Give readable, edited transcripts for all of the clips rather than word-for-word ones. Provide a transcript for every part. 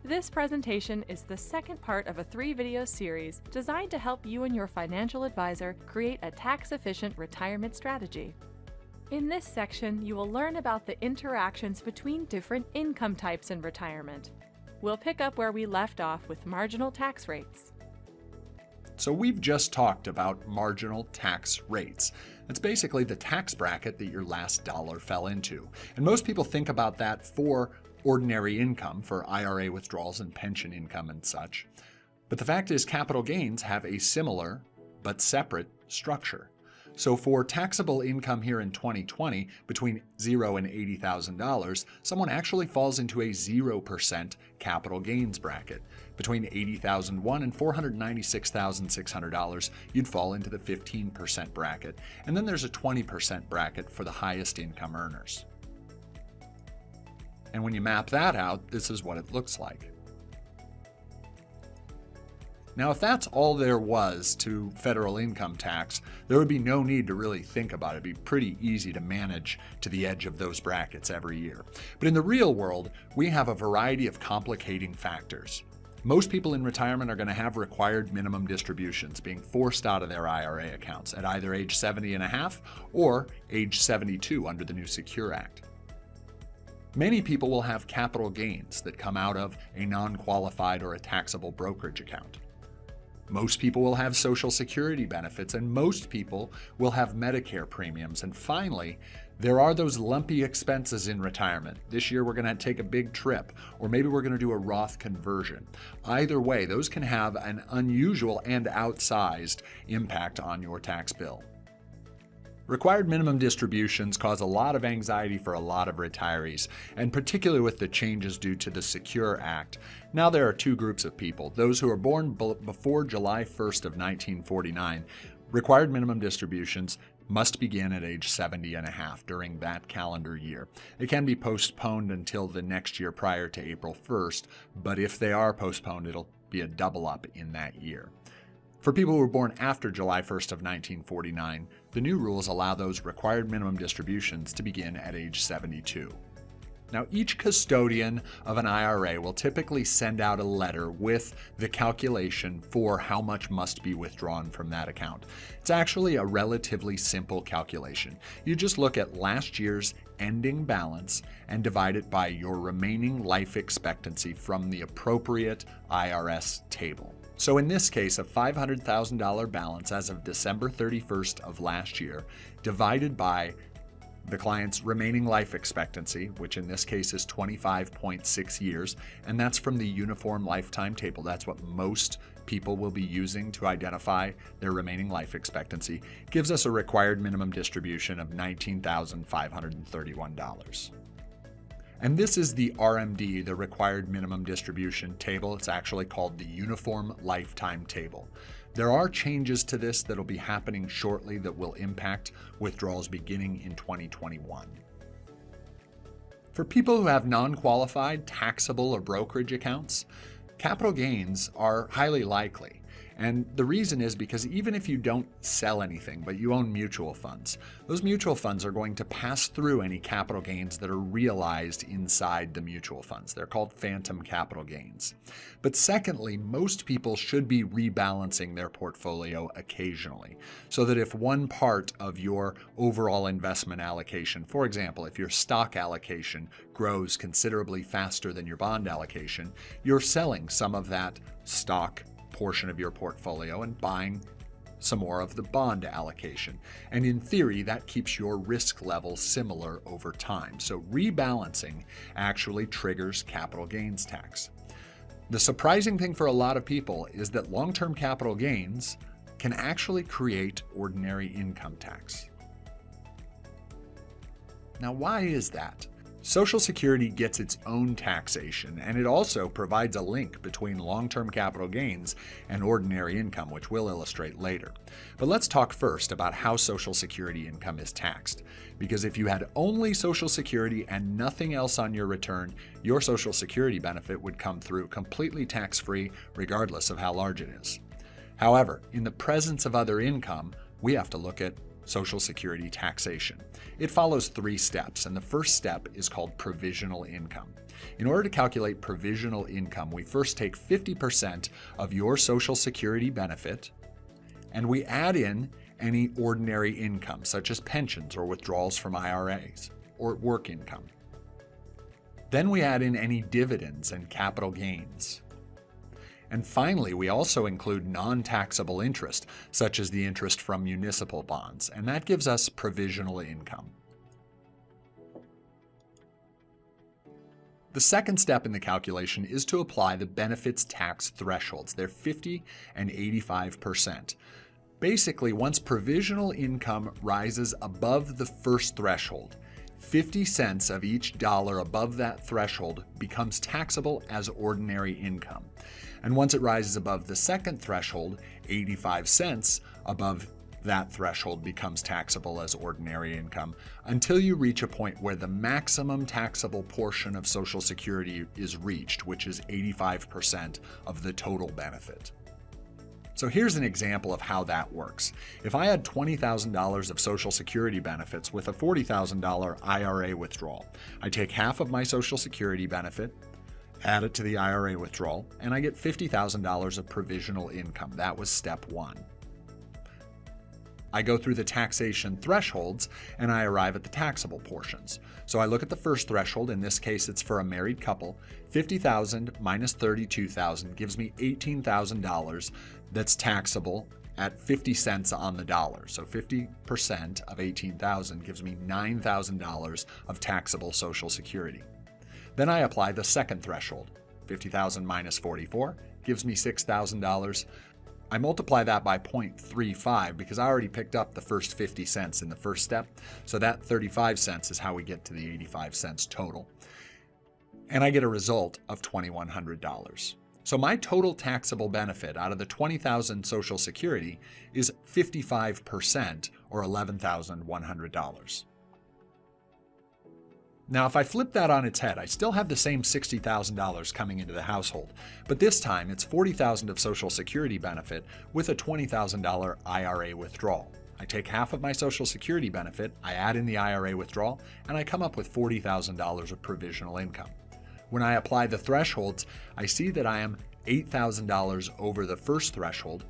This presentation is the second part of a 3-video series designed to help you and your financial advisor create a tax-efficient retirement strategy. In this section, you will learn about the interactions between different income types in retirement. We'll pick up where we left off with marginal tax rates. So we've just talked about marginal tax rates. That's basically the tax bracket that your last dollar fell into. And most people think about that for ordinary income, for IRA withdrawals and pension income and such. But the fact is, capital gains have a similar but separate structure. So for taxable income here in 2020, between $0 and $80,000, someone actually falls into a 0% capital gains bracket. Between $80,001 and $496,600, you'd fall into the 15% bracket. And then there's a 20% bracket for the highest income earners. And when you map that out, this is what it looks like. Now, if that's all there was to federal income tax, there would be no need to really think about it. It'd be pretty easy to manage to the edge of those brackets every year. But in the real world, we have a variety of complicating factors. Most people in retirement are going to have required minimum distributions being forced out of their IRA accounts at either age 70 and a half or age 72 under the new Secure Act. Many people will have capital gains that come out of a non-qualified or a taxable brokerage account. Most people will have Social Security benefits, and most people will have Medicare premiums. And finally, there are those lumpy expenses in retirement. This year we're going to take a big trip, or maybe we're going to do a Roth conversion. Either way, those can have an unusual and outsized impact on your tax bill. Required minimum distributions cause a lot of anxiety for a lot of retirees, and particularly with the changes due to the Secure Act. Now there are two groups of people. Those who are born before July 1st of 1949, required minimum distributions must begin at age 70 and a half during that calendar year. It can be postponed until the next year prior to April 1st, but if they are postponed, it'll be a double up in that year. For people who were born after July 1st of 1949, the new rules allow those required minimum distributions to begin at age 72. Now, each custodian of an IRA will typically send out a letter with the calculation for how much must be withdrawn from that account. It's actually a relatively simple calculation. You just look at last year's ending balance and divide it by your remaining life expectancy from the appropriate IRS table. So in this case, a $500,000 balance as of December 31st of last year, divided by the client's remaining life expectancy, which in this case is 25.6 years, and that's from the Uniform Lifetime Table. That's what most people will be using to identify their remaining life expectancy, gives us a required minimum distribution of $19,531. And this is the RMD, the required minimum distribution table. It's actually called the Uniform Lifetime Table. There are changes to this that will be happening shortly that will impact withdrawals beginning in 2021. For people who have non-qualified, taxable, or brokerage accounts, capital gains are highly likely. And the reason is because even if you don't sell anything, but you own mutual funds, those mutual funds are going to pass through any capital gains that are realized inside the mutual funds. They're called phantom capital gains. But secondly, most people should be rebalancing their portfolio occasionally, so that if one part of your overall investment allocation, for example, if your stock allocation grows considerably faster than your bond allocation, you're selling some of that stock portion of your portfolio and buying some more of the bond allocation. And in theory, that keeps your risk level similar over time. So rebalancing actually triggers capital gains tax. The surprising thing for a lot of people is that long-term capital gains can actually create ordinary income tax. Now, why is that? Social Security gets its own taxation, and it also provides a link between long-term capital gains and ordinary income, which we'll illustrate later. But let's talk first about how Social Security income is taxed. Because if you had only Social Security and nothing else on your return, your Social Security benefit would come through completely tax-free, regardless of how large it is. However, in the presence of other income, we have to look at Social Security taxation. It follows 3 steps, and the first step is called provisional income. In order to calculate provisional income, we first take 50% of your Social Security benefit, and we add in any ordinary income, such as pensions or withdrawals from IRAs, or work income. Then we add in any dividends and capital gains. And finally, we also include non-taxable interest, such as the interest from municipal bonds, and that gives us provisional income. The second step in the calculation is to apply the benefits tax thresholds. They're 50 and 85%. Basically, once provisional income rises above the first threshold, 50 cents of each dollar above that threshold becomes taxable as ordinary income. And once it rises above the second threshold, 85 cents above that threshold becomes taxable as ordinary income until you reach a point where the maximum taxable portion of Social Security is reached, which is 85% of the total benefit. So here's an example of how that works. If I had $20,000 of Social Security benefits with a $40,000 IRA withdrawal, I take half of my Social Security benefit, add it to the IRA withdrawal, and I get $50,000 of provisional income. That was step 1. I go through the taxation thresholds and I arrive at the taxable portions. So I look at the first threshold. In this case, it's for a married couple. $50,000 minus $32,000 gives me $18,000 that's taxable at 50 cents on the dollar. So 50% of $18,000 gives me $9,000 of taxable Social Security. Then I apply the second threshold. $50,000 minus $44 gives me $6,000. I multiply that by 0.35 because I already picked up the first 50 cents in the first step. So that 35 cents is how we get to the 85 cents total. And I get a result of $2,100. So my total taxable benefit out of the $20,000 Social Security is 55% or $11,100. Now, if I flip that on its head, I still have the same $60,000 coming into the household, but this time it's $40,000 of Social Security benefit with a $20,000 IRA withdrawal. I take half of my Social Security benefit, I add in the IRA withdrawal, and I come up with $40,000 of provisional income. When I apply the thresholds, I see that I am $8,000 over the first threshold,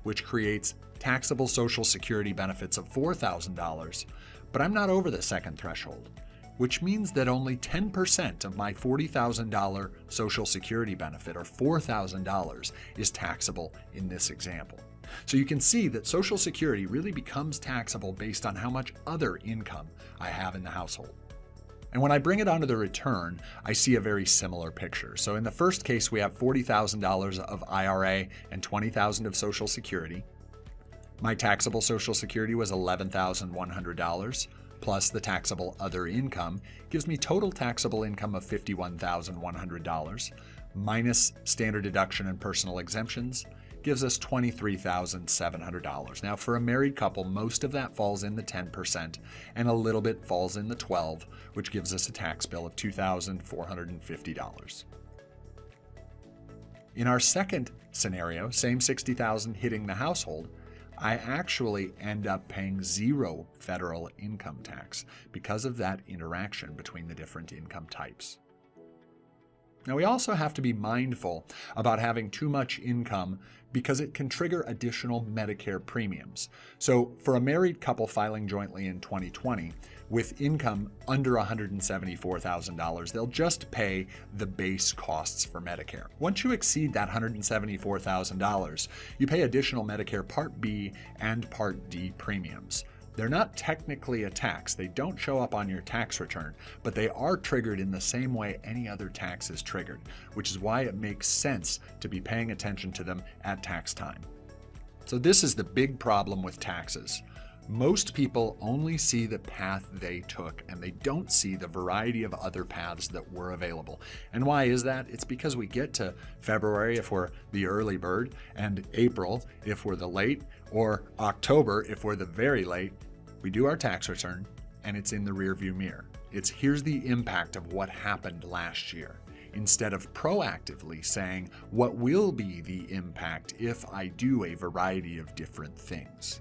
which creates taxable Social Security benefits of $4,000, but I'm not over the second threshold, which means that only 10% of my $40,000 Social Security benefit, or $4,000, is taxable in this example. So you can see that Social Security really becomes taxable based on how much other income I have in the household. And when I bring it onto the return, I see a very similar picture. So in the first case, we have $40,000 of IRA and $20,000 of Social Security. My taxable Social Security was $11,100. Plus the taxable other income gives me total taxable income of $51,100, minus standard deduction and personal exemptions gives us $23,700. Now, for a married couple, most of that falls in the 10% and a little bit falls in the 12%, which gives us a tax bill of $2,450. In our second scenario, same $60,000 hitting the household, I actually end up paying 0 federal income tax because of that interaction between the different income types. Now, we also have to be mindful about having too much income because it can trigger additional Medicare premiums. So for a married couple filing jointly in 2020 with income under $174,000, they'll just pay the base costs for Medicare. Once you exceed that $174,000, you pay additional Medicare Part B and Part D premiums. They're not technically a tax. They don't show up on your tax return, but they are triggered in the same way any other tax is triggered, which is why it makes sense to be paying attention to them at tax time. So this is the big problem with taxes. Most people only see the path they took, and they don't see the variety of other paths that were available. And why is that? It's because we get to February if we're the early bird, and April if we're the late, or October if we're the very late. We do our tax return, and it's in the rearview mirror. It's here's the impact of what happened last year, instead of proactively saying what will be the impact if I do a variety of different things.